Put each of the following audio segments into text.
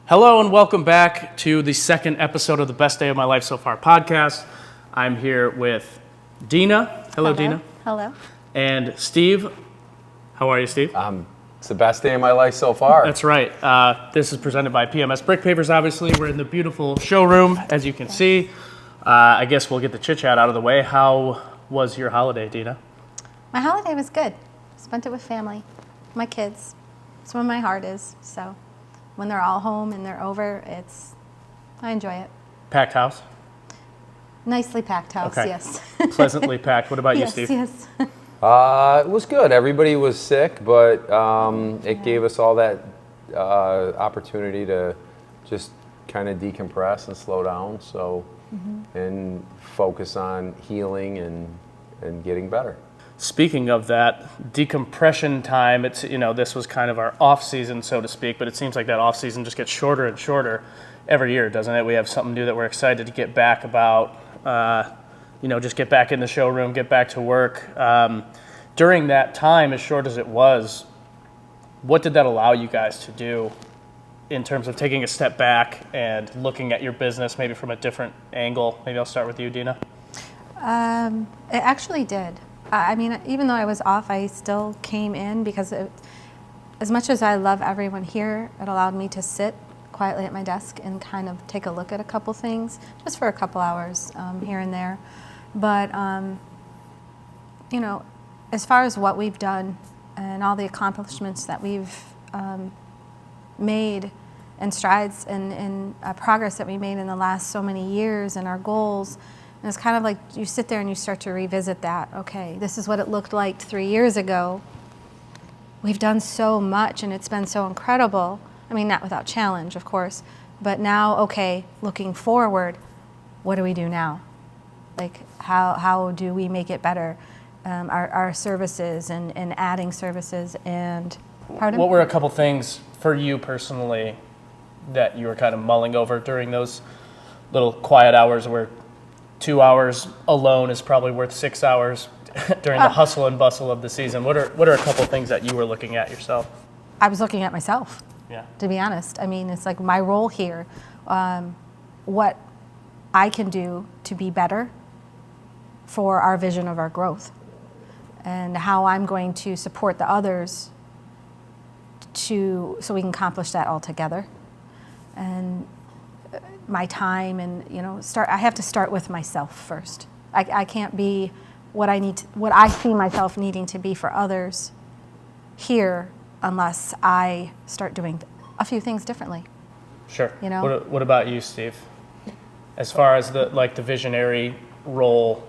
Hello and welcome back to the second episode of the Best Day of My Life So Far podcast. I'm here with Dina. Hello, Dina. Hello. And Steve. How are you, Steve? It's the best day of my life so far. That's right. This is presented by PMS Brick Pavers, obviously. We're in the beautiful showroom, as you can see. I guess we'll get the chit-chat out of the way. How was your holiday, Dina? My holiday was good. Spent it with family, my kids. It's where my heart is, so when they're all home and they're over, I enjoy it. Packed house? Nicely packed house, Okay. yes. Pleasantly packed. What about you, Steve? Yes. It was good. Everybody was sick, but it gave us all that opportunity to just kind of decompress and slow down, and focus on healing and getting better. Speaking of that, decompression time, this was kind of our off season, so to speak, but it seems like that off season just gets shorter and shorter every year, doesn't it? We have something new that we're excited to get back about, just get back in the showroom, get back to work. During that time, as short as it was, what did that allow you guys to do in terms of taking a step back and looking at your business maybe from a different angle? Maybe I'll start with you, Dina. It actually did. Even though I was off, I still came in because as much as I love everyone here, it allowed me to sit quietly at my desk and kind of take a look at a couple things, just for a couple hours here and there. But, as far as what we've done and all the accomplishments that we've made and strides and progress that we made in the last so many years and our goals, and it's kind of like you sit there and you start to revisit that. Okay, this is what it looked like 3 years ago. We've done so much and it's been so incredible. Not without challenge, of course, but now, okay, looking forward, what do we do now? Like, how do we make it better? Our services and adding services and, pardon? What were a couple things for you personally that you were kind of mulling over during those little quiet hours where 2 hours alone is probably worth 6 hours during the hustle and bustle of the season? What are a couple things that you were looking at yourself? I was looking at myself, yeah, to be honest. It's like my role here, what I can do to be better for our vision of our growth, and how I'm going to support the others so we can accomplish that all together. And my time and I have to start with myself first. I can't be what I see myself needing to be for others here unless I start doing a few things differently. Sure. What about you, Steve? As far as the visionary role,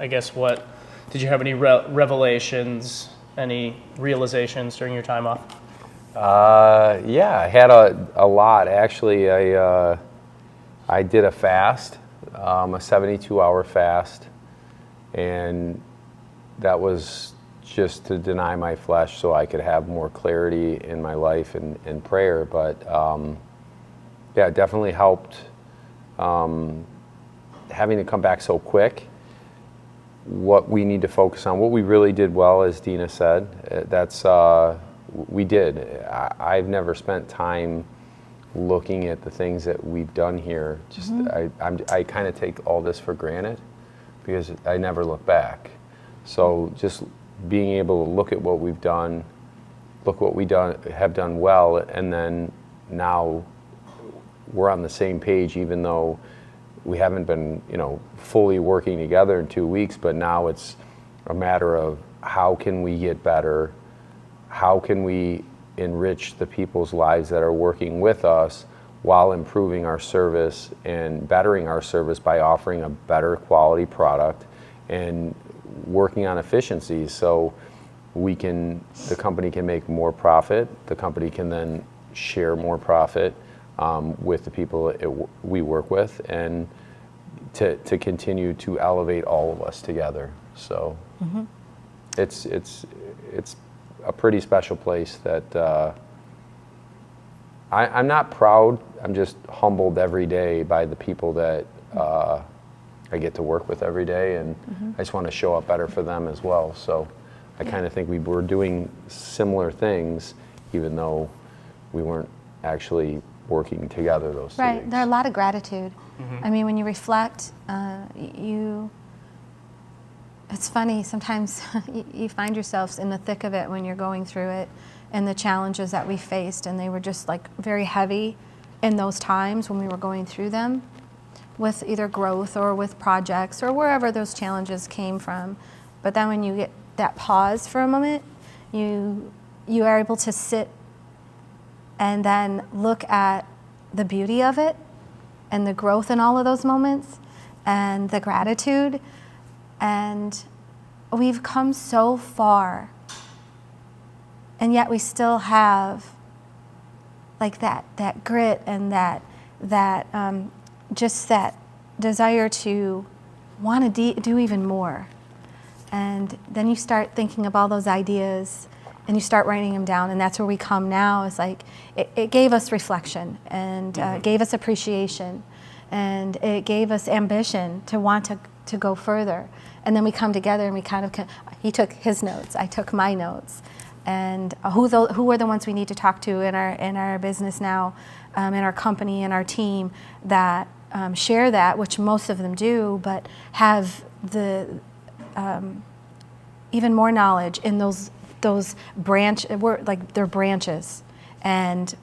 I guess, what did you have any revelations, any realizations during your time off? I had a lot actually. I did a fast, a 72-hour fast, and that was just to deny my flesh so I could have more clarity in my life and prayer. But it definitely helped having to come back so quick. What we need to focus on, what we really did well, as Dina said, we did. I've never spent time looking at the things that we've done here. I kind of take all this for granted because I never look back. So just being able to look at what we've done, look what we have done well, and then now we're on the same page, even though we haven't been fully working together in 2 weeks, but now it's a matter of how can we get better, how can we enrich the people's lives that are working with us while improving our service and bettering our service by offering a better quality product and working on efficiencies so the company can make more profit, the company can then share more profit with the people we work with, and to continue to elevate all of us together. So it's a pretty special place that I'm not proud. I'm just humbled every day by the people that I get to work with every day, and I just want to show up better for them as well. So I kind of think we were doing similar things, even though we weren't actually working together, those two Right. things. There's a lot of gratitude. I mean, when you reflect, it's funny, sometimes you find yourselves in the thick of it when you're going through it and the challenges that we faced, and they were just like very heavy in those times when we were going through them with either growth or with projects or wherever those challenges came from. But then when you get that pause for a moment, you are able to sit and then look at the beauty of it and the growth in all of those moments and the gratitude. And we've come so far, and yet we still have like that grit and that just that desire to want to do even more. And then you start thinking of all those ideas and you start writing them down, and that's where we come now. It's like it gave us reflection and gave us appreciation, and it gave us ambition to want to go further. And then we come together and we kind of, he took his notes, I took my notes, and who are the ones we need to talk to in our business now, in our company, in our team, that share that, which most of them do, but have the even more knowledge in those they're branches, and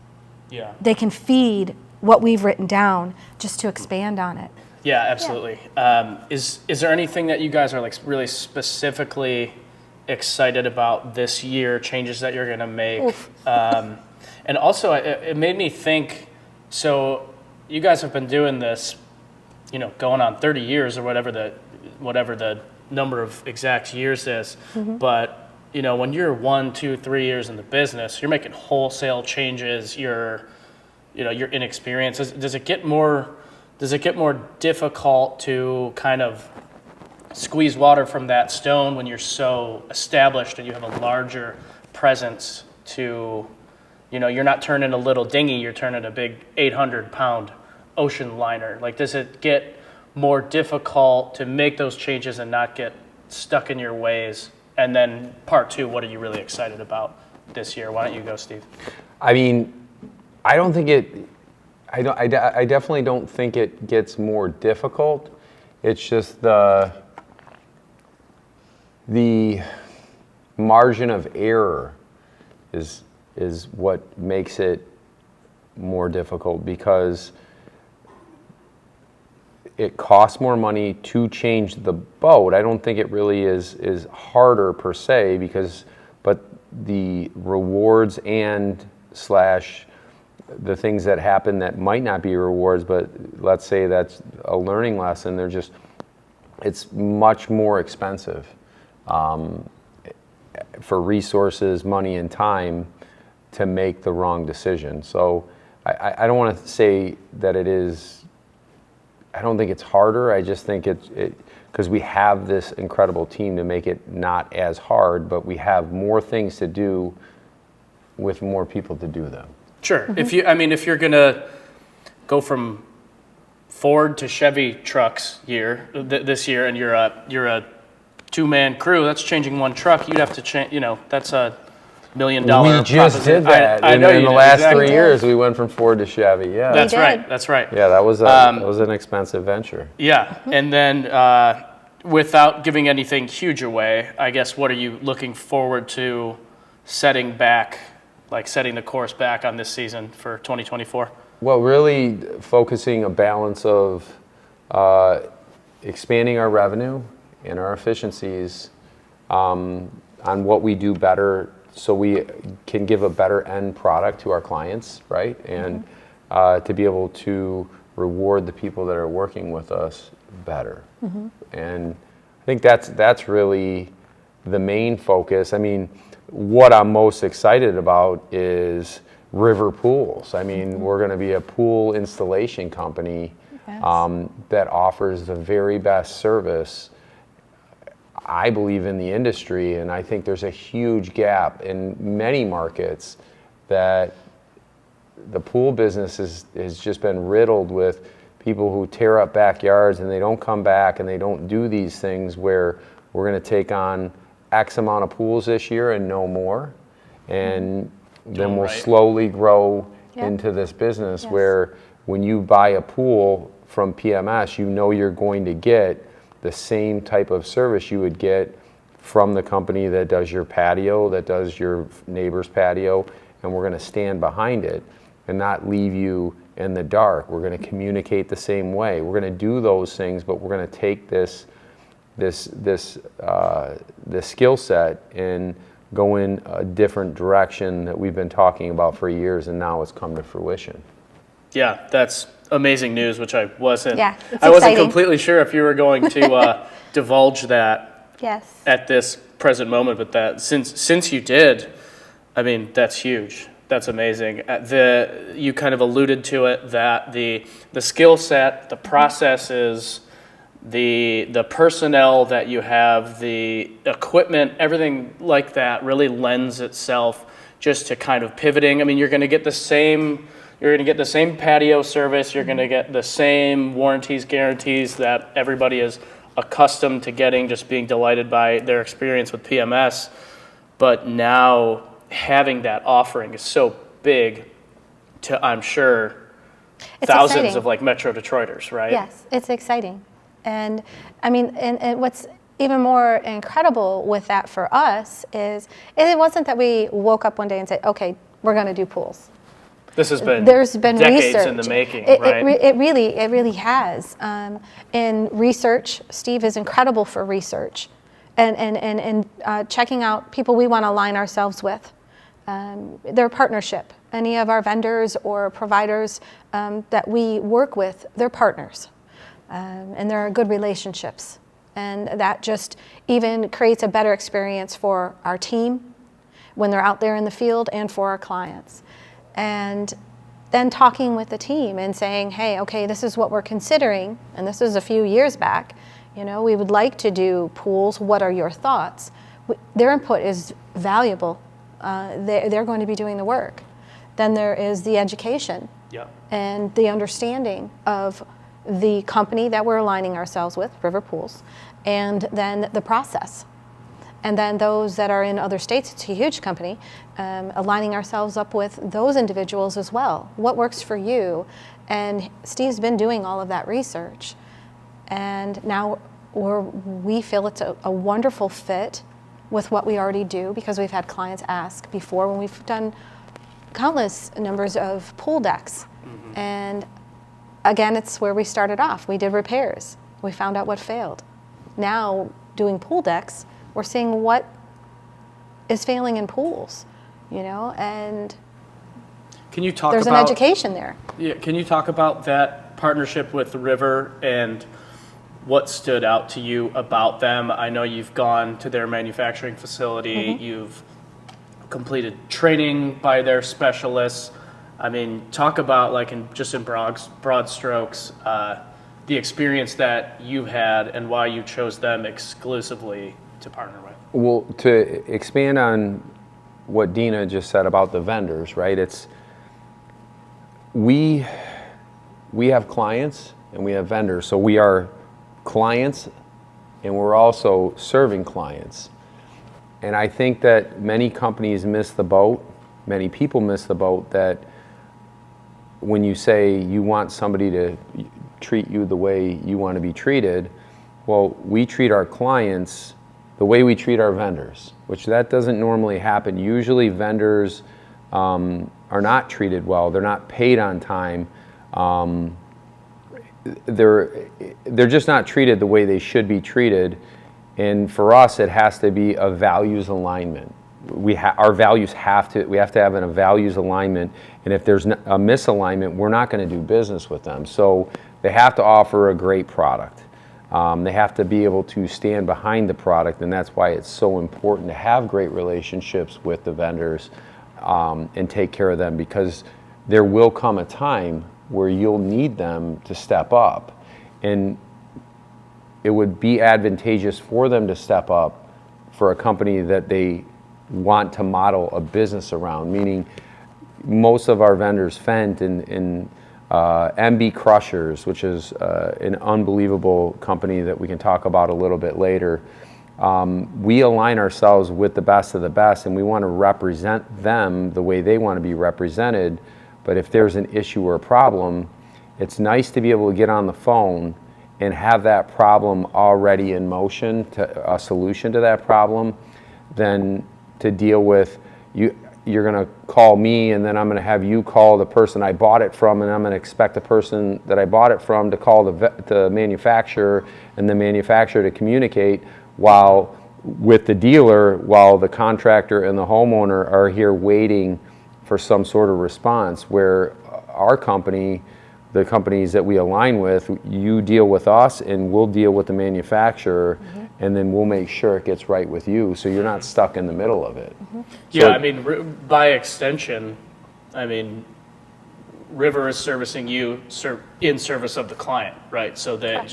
they can feed what we've written down just to expand on it. Yeah, absolutely. Yeah. Is there anything that you guys are like really specifically excited about this year, changes that you're going to make? And also, it made me think, so you guys have been doing this, going on 30 years or whatever the number of exact years is. But, when you're 1, 2, 3 years in the business, you're making wholesale changes, you're inexperienced. Does it get more difficult to kind of squeeze water from that stone when you're so established and you have a larger presence to, you're not turning a little dinghy, you're turning a big 800-pound ocean liner. Like, does it get more difficult to make those changes and not get stuck in your ways? And then part two, what are you really excited about this year? Why don't you go, Steve? I mean, I definitely don't think it gets more difficult. It's just the margin of error is what makes it more difficult, because it costs more money to change the boat. I don't think it really is harder per se, but the rewards and / the things that happen that might not be rewards, but let's say that's a learning lesson, it's much more expensive for resources, money, and time to make the wrong decision. So I don't want to say that it is, I don't think it's harder. I just think it because we have this incredible team to make it not as hard, but we have more things to do with more people to do them. Sure. If you're gonna go from Ford to Chevy trucks this year, and you're a two-man crew, that's changing one truck. You'd have to change. That's $1 million. We just did that. In the last 3 years, we went from Ford to Chevy. Yeah, that's right. That's right. Yeah, that was an expensive venture. Yeah, and then without giving anything huge away, I guess, what are you looking forward to setting the course back on this season for 2024? Well, really focusing a balance of expanding our revenue and our efficiencies on what we do better, so we can give a better end product to our clients, right? And to be able to reward the people that are working with us better. And I think that's really the main focus. I mean, what I'm most excited about is river pools. I mean, we're going to be a pool installation company that offers the very best service, I believe, in the industry. And I think there's a huge gap in many markets that the pool business has just been riddled with people who tear up backyards and they don't come back and they don't do these things, where we're going to take on X amount of pools this year and no more. And then we'll slowly grow Yeah. into this business Yes. where when you buy a pool from PMS, you know you're going to get the same type of service you would get from the company that does your patio, that does your neighbor's patio, and we're going to stand behind it and not leave you in the dark. We're going to communicate the same way. We're going to do those things, but we're going to take this skill set and go in a different direction that we've been talking about for years, and now it's come to fruition. Yeah, that's amazing news, which I wasn't. Yeah, it's I wasn't exciting. completely sure if you were going to divulge that Yes. at this present moment, but that since you did, I mean, that's huge. That's amazing. You kind of alluded to it, that the skill set, the processes, the personnel that you have, the equipment, everything like that really lends itself just to kind of pivoting. I mean, you're going to get the same patio service, you're going to get the same warranties, guarantees that everybody is accustomed to getting, just being delighted by their experience with PMS. But now having that offering is so big to, I'm sure, It's thousands exciting. of like Metro Detroiters, right? Yes, it's exciting. And I mean, and what's even more incredible with that for us is it wasn't that we woke up one day and said, okay, we're going to do pools. This has been There's been decades research in the making, it, right? It really has. In research, Steve is incredible for research, and checking out people we want to align ourselves with. Their partnership. Any of our vendors or providers that we work with, they're partners, and there are good relationships, and that just even creates a better experience for our team when they're out there in the field and for our clients. And then talking with the team and saying, hey, okay, this is what we're considering, and this is a few years back, we would like to do pools. What are your thoughts? Their input is valuable. They're going to be doing the work. Then there is the education and the understanding of the company that we're aligning ourselves with, River Pools, and then the process. And then those that are in other states, it's a huge company, aligning ourselves up with those individuals as well. What works for you? And Steve's been doing all of that research. And now we feel it's a wonderful fit with what we already do, because we've had clients ask before when we've done countless numbers of pool decks. Mm-hmm. And again, it's where we started off. We did repairs. We found out what failed. Now doing pool decks, we're seeing what is failing in pools, and Can you talk there's about an education there. Yeah, can you talk about that partnership with the River and what stood out to you about them? I know you've gone to their manufacturing facility, Mm-hmm. you've completed training by their specialists. I mean, talk about, like, in broad strokes, the experience that you had and why you chose them exclusively to partner with. Well, to expand on what Dina just said about the vendors, right? We have clients and we have vendors. So we are clients and we're also serving clients. And I think that many companies miss the boat, many people miss the boat, that when you say you want somebody to treat you the way you want to be treated, well, we treat our clients the way we treat our vendors, which that doesn't normally happen. Usually vendors are not treated well. They're not paid on time. They're just not treated the way they should be treated. And for us, it has to be a values alignment. Our values we have to have a values alignment. And if there's a misalignment, we're not going to do business with them. So they have to offer a great product. They have to be able to stand behind the product, and that's why it's so important to have great relationships with the vendors and take care of them, because there will come a time where you'll need them to step up, and it would be advantageous for them to step up for a company that they want to model a business around, meaning most of our vendors, Fendt and MB Crushers, which is an unbelievable company that we can talk about a little bit later. We align ourselves with the best of the best, and we want to represent them the way they want to be represented, But if there's an issue or a problem, it's nice to be able to get on the phone and have that problem already in motion, a solution to that problem, than to deal with you're going to call me and then I'm going to have you call the person I bought it from, and I'm going to expect the person that I bought it from to call the manufacturer and the manufacturer to communicate with the dealer, while the contractor and the homeowner are here waiting for some sort of response. Where our company, the companies that we align with, you deal with us and we'll deal with the manufacturer, and then we'll make sure it gets right with you, so you're not stuck in the middle of it. Yeah, I mean, by extension, I mean, River is servicing you in service of the client, right? So that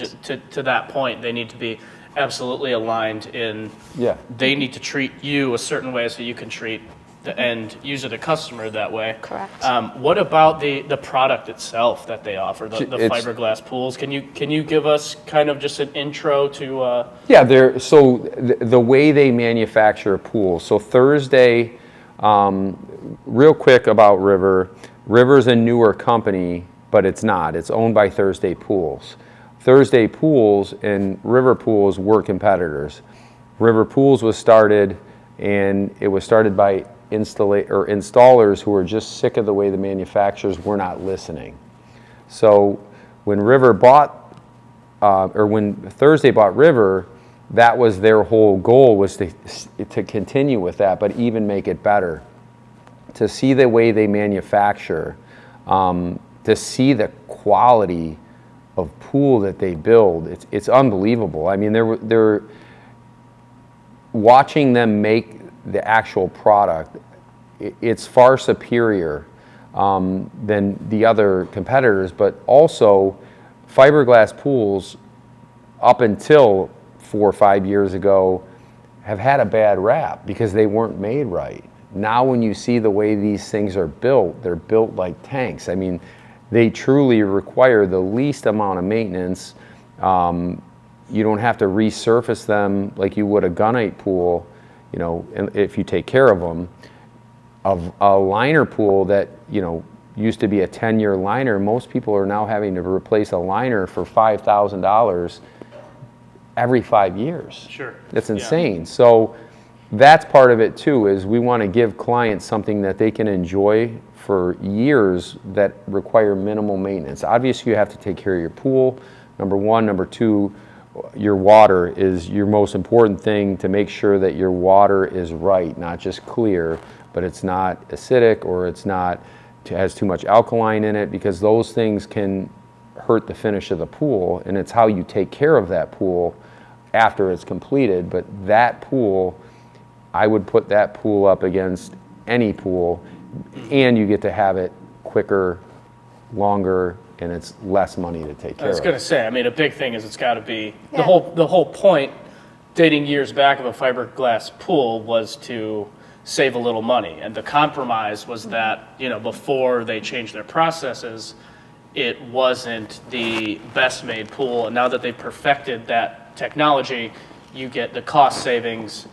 to that point, they need to be absolutely aligned in. Yeah. They need to treat you a certain way so you can treat the end user, the customer, that way. Correct. What about the product itself that they offer, the fiberglass pools? Can you give us kind of just an intro to? Yeah, the way they manufacture a pool. So Thursday, real quick about River. River's a newer company, but it's not. It's owned by Thursday Pools. Thursday Pools and River Pools were competitors. River Pools was started, and it was started by installers who were just sick of the way the manufacturers were not listening. So when when Thursday bought River, that was their whole goal, was to continue with that, but even make it better. To see the way they manufacture, to see the quality of pool that they build, it's unbelievable. I mean, they're watching them make the actual product. It's far superior than the other competitors, but also fiberglass pools, up until 4 or 5 years ago, have had a bad rap because they weren't made right. Now when you see the way these things are built, they're built like tanks. I mean, they truly require the least amount of maintenance. You don't have to resurface them like you would a gunite pool, if you take care of them. A liner pool that, used to be a 10-year liner, most people are now having to replace a liner for $5,000 every 5 years. Sure. That's insane. Yeah. So that's part of it too, is we want to give clients something that they can enjoy for years that require minimal maintenance. Obviously, you have to take care of your pool, number one. Number two, your water is your most important thing, to make sure that your water is right, not just clear, but it's not acidic or has too much alkaline in it, because those things can hurt the finish of the pool, and it's how you take care of that pool after it's completed. But that pool, I would put that pool up against any pool, and you get to have it quicker, longer, and it's less money to take care of. I was going to say, I mean, a big thing is it's got to be, the whole point, dating years back, of a fiberglass pool was to save a little money. And the compromise was that, before they changed their processes, it wasn't the best made pool. And now that they've perfected that technology, you get the cost savings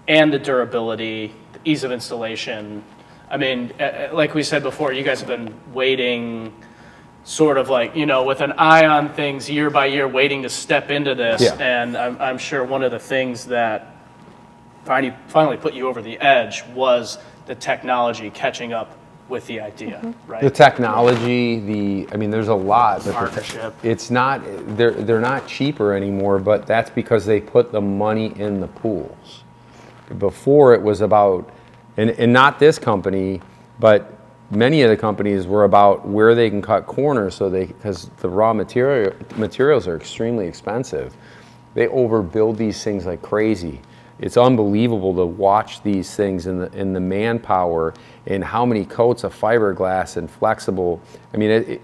and the durability, the ease of installation. I mean, like we said before, you guys have been waiting sort of like, with an eye on things year by year, waiting to step into this. Yeah. And I'm sure one of the things that finally put you over the edge was the technology catching up with the idea, right? The technology, there's a lot. But partnership. It's not, they're not cheaper anymore, but that's because they put the money in the pools. Before it was about, and not this company, but many of the companies were about where they can cut corners, because the raw materials are extremely expensive. They overbuild these things like crazy. It's unbelievable to watch these things in the manpower and how many coats of fiberglass and flexible. I mean,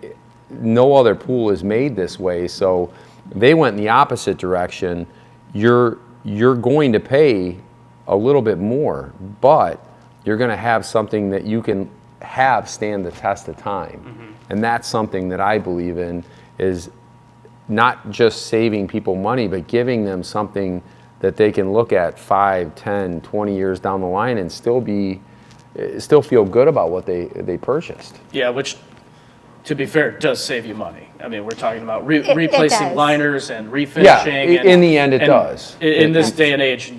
no other pool is made this way. So they went in the opposite direction. You're going to pay a little bit more, but you're going to have something that you can have stand the test of time. Mm-hmm. And that's something that I believe in, is not just saving people money, but giving them something that they can look at 5, 10, 20 years down the line and still be still feel good about what they purchased. Yeah, which, to be fair, does save you money. I mean, we're talking about It replacing does. liners and refinishing. Yeah, in the end, it and does. In this day and age,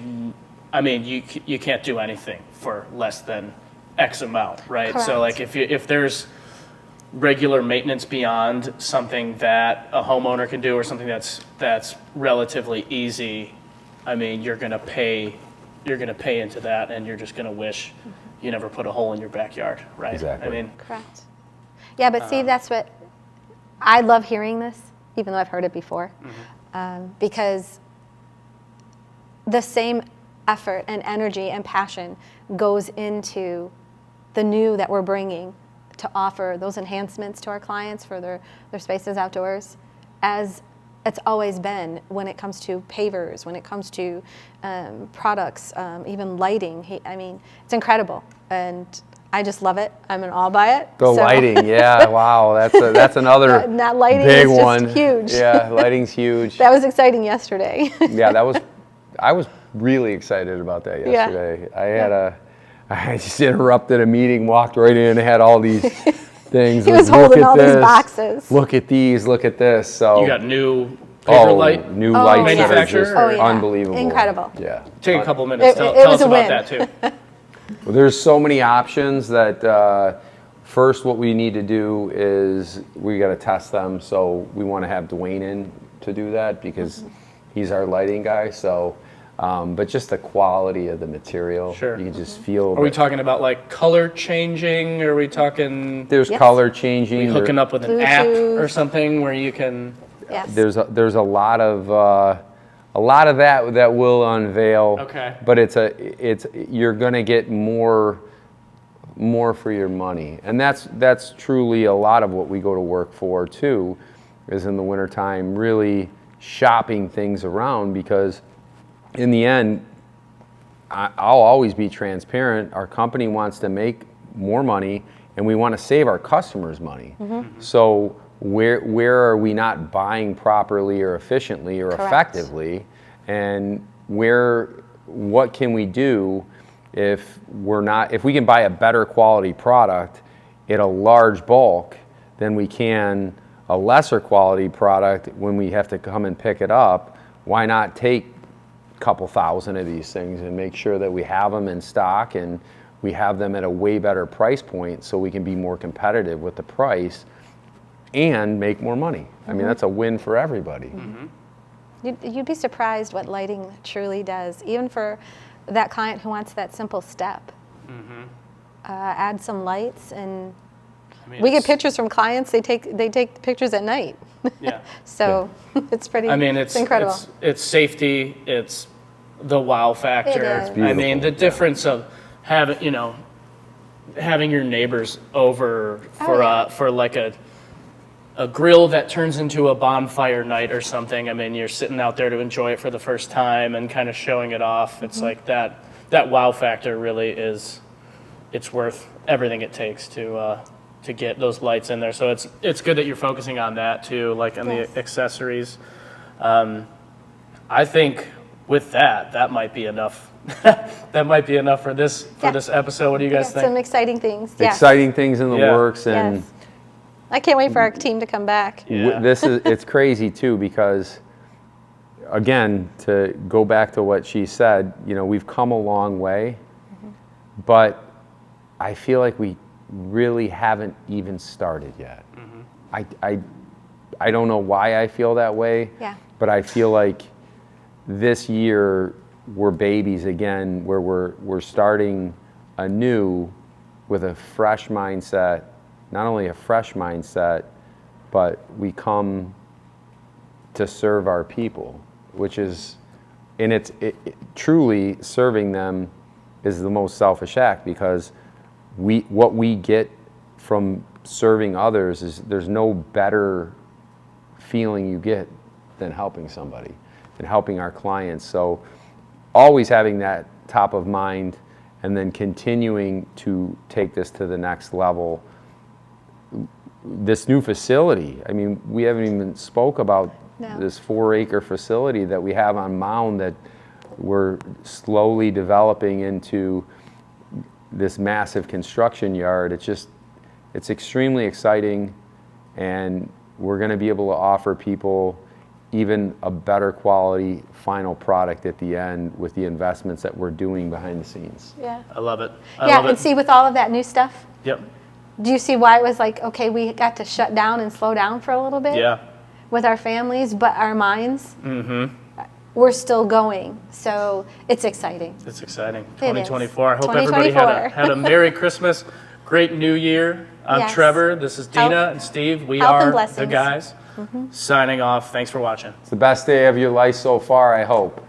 I mean, you can't do anything for less than X amount, right? Correct. So like if there's regular maintenance beyond something that a homeowner can do or something that's relatively easy, I mean, you're gonna pay into that, and you're just gonna wish you never put a hole in your backyard, right? Exactly. I mean, Correct. Yeah, but see, that's what I love hearing this, even though I've heard it before, because the same effort and energy and passion goes into the new that we're bringing to offer those enhancements to our clients for their spaces outdoors, as it's always been when it comes to pavers, when it comes to products, even lighting. I mean, it's incredible, and I just love it. I'm in awe by it. The lighting, yeah, wow, that's another that lighting big is just one. huge. Yeah, lighting's huge. That was exciting yesterday. Yeah, I was really excited about that yesterday. I just interrupted a meeting, walked right in, and had all these things. He was holding all these boxes. Look at these, look at this. So you got new paver light. New lights that are manufacturer? just Oh, yeah. unbelievable. Incredible. Yeah. Take a couple minutes. It Tell was us a about win. that too. Well, there's so many options that first what we need to do is we got to test them. So we want to have Dwayne in to do that because he's our lighting guy. So, but just the quality of the material, Sure. you can just feel. Are we talking about like color changing? Or are we talking There's Yes. color changing. hooking up with an app Bluetooth. or something where you can? Yes. There's a lot of that will unveil. Okay. But it's you're gonna get more for your money, and that's truly a lot of what we go to work for too, is in the wintertime really shopping things around, because in the end I'll always be transparent. Our company wants to make more money, and we want to save our customers money. So where are we not buying properly or efficiently or Correct. effectively, and what can we do if we can buy a better quality product at a large bulk than we can a lesser quality product when we have to come and pick it up? Why not take a couple thousand of these things and make sure that we have them in stock and we have them at a way better price point so we can be more competitive with the price and make more money? I mean, that's a win for everybody. You'd be surprised what lighting truly does, even for that client who wants that simple step. Add some lights, and I mean, we get it's- pictures from clients. They take pictures at night. Yeah. So it's pretty. I mean, it's incredible. It's safety. It's the wow factor. It is. It's I mean, the beautiful, difference of having your neighbors over for yeah. for like a grill that turns into a bonfire night or something. I mean, you're sitting out there to enjoy it for the first time and kind of showing it off. It's like that wow factor really is. It's worth everything it takes to get those lights in there. So it's good that you're focusing on that too, like on Yes. the accessories. I think with that might be enough. That might be enough for this episode. What do you guys think? Some exciting things. Yes. Exciting things in the Yeah. works, and Yes. I can't wait for our team to come back. Yeah. it's crazy too, because again, to go back to what she said, we've come a long way, but I feel like we really haven't even started yet. I don't know why I feel that way, Yeah. but I feel like this year we're babies again, where we're starting anew with a fresh mindset. Not only a fresh mindset, but we come to serve our people, which is, and it's truly serving them is the most selfish act, because what we get from serving others is there's no better feeling you get than helping somebody and helping our clients. So always having that top of mind, and then continuing to take this to the next level. This new facility, I mean, we haven't even spoke about No. this 4-acre facility that we have on Mound that we're slowly developing into this massive construction yard. It's extremely exciting, and we're going to be able to offer people even a better quality final product at the end with the investments that we're doing behind the scenes. Yeah. I love it. And see, with all of that new stuff, Yep. do you see why it was like, okay, we got to shut down and slow down for a little bit? Yeah. With our families, but our minds, we're still going. So it's exciting. It's exciting. It is. 2024. I hope everybody had a Merry Christmas, great New Year. I'm Yes. Trevor. This is Dina Health- and Steve. We health and are the blessings. guys. Signing off. Thanks for watching. It's the best day of your life so far, I hope.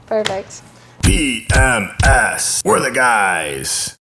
Perfect. PMS. We're the guys.